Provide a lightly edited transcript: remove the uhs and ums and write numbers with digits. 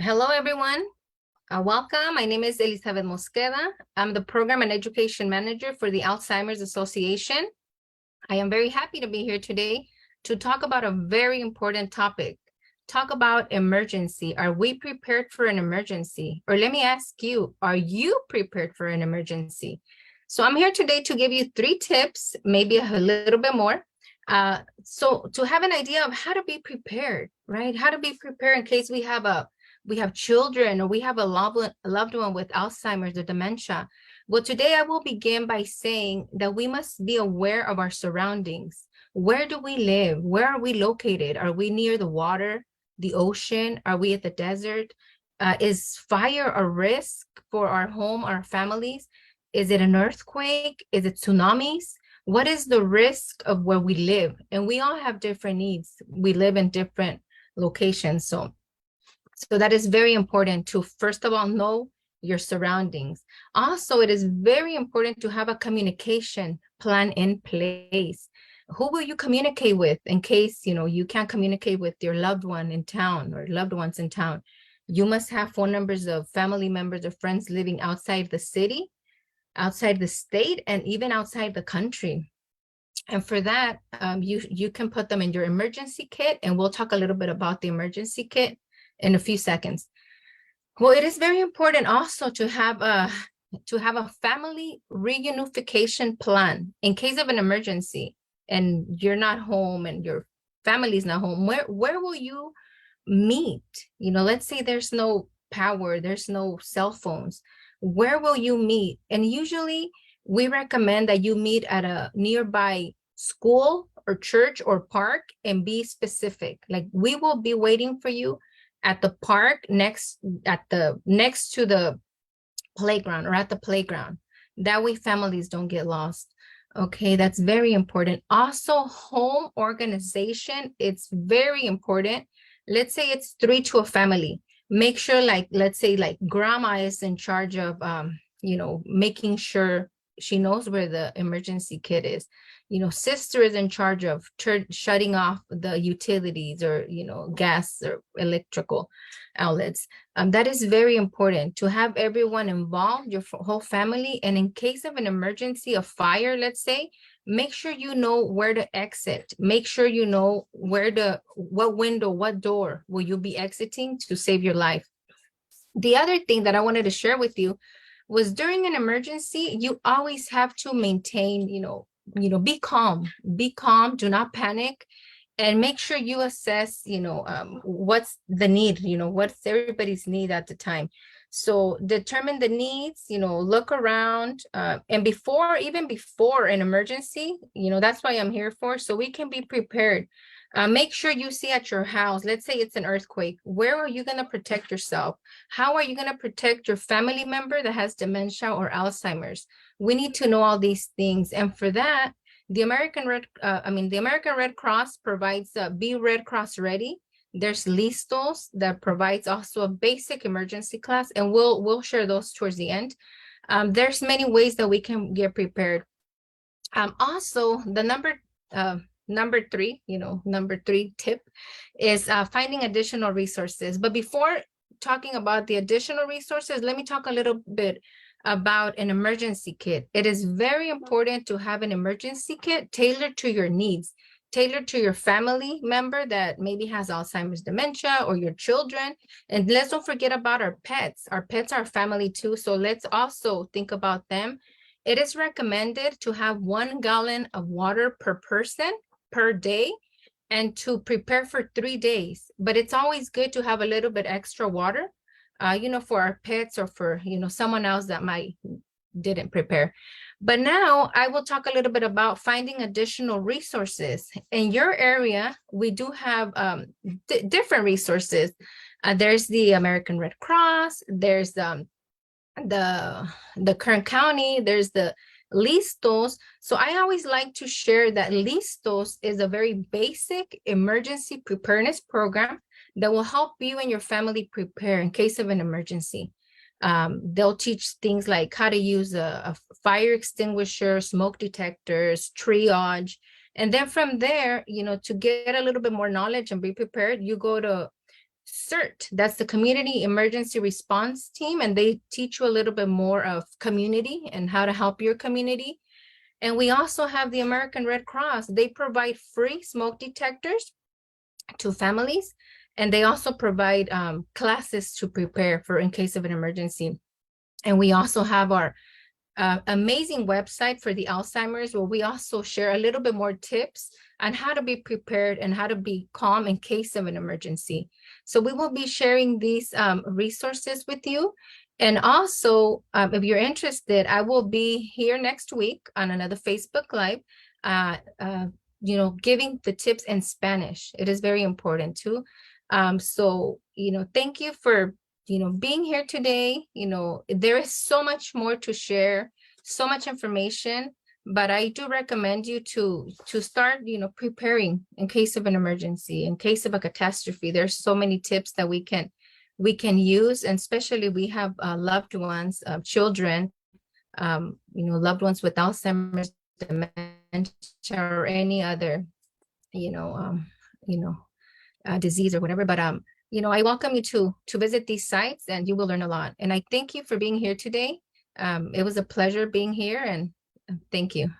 Hello, everyone. Welcome. My name is Elizabeth Mosqueda. I'm the Program and Education Manager for the Alzheimer's Association. I am very happy to be here today to talk about a very important topic. Talk about emergency. Are we prepared for an emergency? Or let me ask you, are you prepared for an emergency? So I'm here today to give you 3 tips, maybe a little bit more. So to have an idea of how to be prepared, right? How to be prepared in case we have children or we have a loved one with Alzheimer's or dementia. Well, today I will begin by saying that we must be aware of our surroundings. Where do we live? Where are we located? Are we near the water, the ocean? Are we at the desert? Is fire a risk for our home, our families? Is it an earthquake? Is it tsunamis? What is the risk of where we live? And we all have different needs. We live in different locations. So that is very important to, first of all, know your surroundings. Also, it is very important to have a communication plan in place. Who will you communicate with in case, you can't communicate with your loved one in town or loved ones in town? You must have phone numbers of family members or friends living outside the city, outside the state, and even outside the country. And for that, you can put them in your emergency kit, and we'll talk a little bit about the emergency kit in a few seconds. Well, it is very important also to have a family reunification plan in case of an emergency and you're not home and your family's not home. Where will you meet? Let's say there's no power, there's no cell phones. Where will you meet? And usually we recommend that you meet at a nearby school or church or park and be specific. Like, we will be waiting for you at the park next to the playground or at the playground. That way families don't get lost. Okay, that's very important. Also, home organization, it's very important. Let's say it's 3 to a family. Make sure, let's say grandma is in charge of making sure she knows where the emergency kit is. Sister is in charge of shutting off the utilities or, gas or electrical outlets. That is very important to have everyone involved, your whole family. And in case of an emergency, a fire, let's say, make sure you know where to exit. Make sure you know what window, what door will you be exiting to save your life. The other thing that I wanted to share with you was, during an emergency, you always have to maintain, be calm, do not panic, and make sure you assess, what's the need, what's everybody's need at the time. So determine the needs, look around, and even before an emergency, that's why I'm here for, so we can be prepared. Make sure you see at your house, let's say it's an earthquake, where are you going to protect yourself? How are you going to protect your family member that has dementia or Alzheimer's? We need to know all these things. And for that, the American Red Cross provides Be Red Cross Ready. There's Listos that provides also a basic emergency class, and we'll share those towards the end. There's many ways that we can get prepared. Also, the number 3 tip is finding additional resources. But before talking about the additional resources, let me talk a little bit about an emergency kit. It is very important to have an emergency kit tailored to your needs, tailored to your family member that maybe has Alzheimer's, dementia, or your children. And let's don't forget about our pets. Our pets are family too, so let's also think about them. It is recommended to have 1 gallon of water per person per day and to prepare for 3 days. But it's always good to have a little bit extra water, for our pets or for, someone else that didn't prepare. But now I will talk a little bit about finding additional resources. In your area, we do have different resources. There's the American Red Cross, there's the Kern County, there's the Listos. So I always like to share that Listos is a very basic emergency preparedness program that will help you and your family prepare in case of an emergency. They'll teach things like how to use a fire extinguisher, smoke detectors, triage. And then from there, to get a little bit more knowledge and be prepared, you go to CERT, that's the Community Emergency Response Team, and they teach you a little bit more of community and how to help your community. And we also have the American Red Cross. They provide free smoke detectors to families, and they also provide classes to prepare for in case of an emergency. And we also have our amazing website for the Alzheimer's, where we also share a little bit more tips on how to be prepared and how to be calm in case of an emergency. So we will be sharing these resources with you. And also, if you're interested, I will be here next week on another Facebook Live, giving the tips in Spanish. It is very important too. So, thank you for being here today. There is so much more to share, so much information, but I do recommend you to start, preparing in case of an emergency, in case of a catastrophe. There's so many tips that we can use, and especially we have loved ones, children, loved ones with Alzheimer's, dementia, or any other, disease or whatever. But I welcome you to visit these sites, and you will learn a lot. And I thank you for being here today. It was a pleasure being here, and thank you.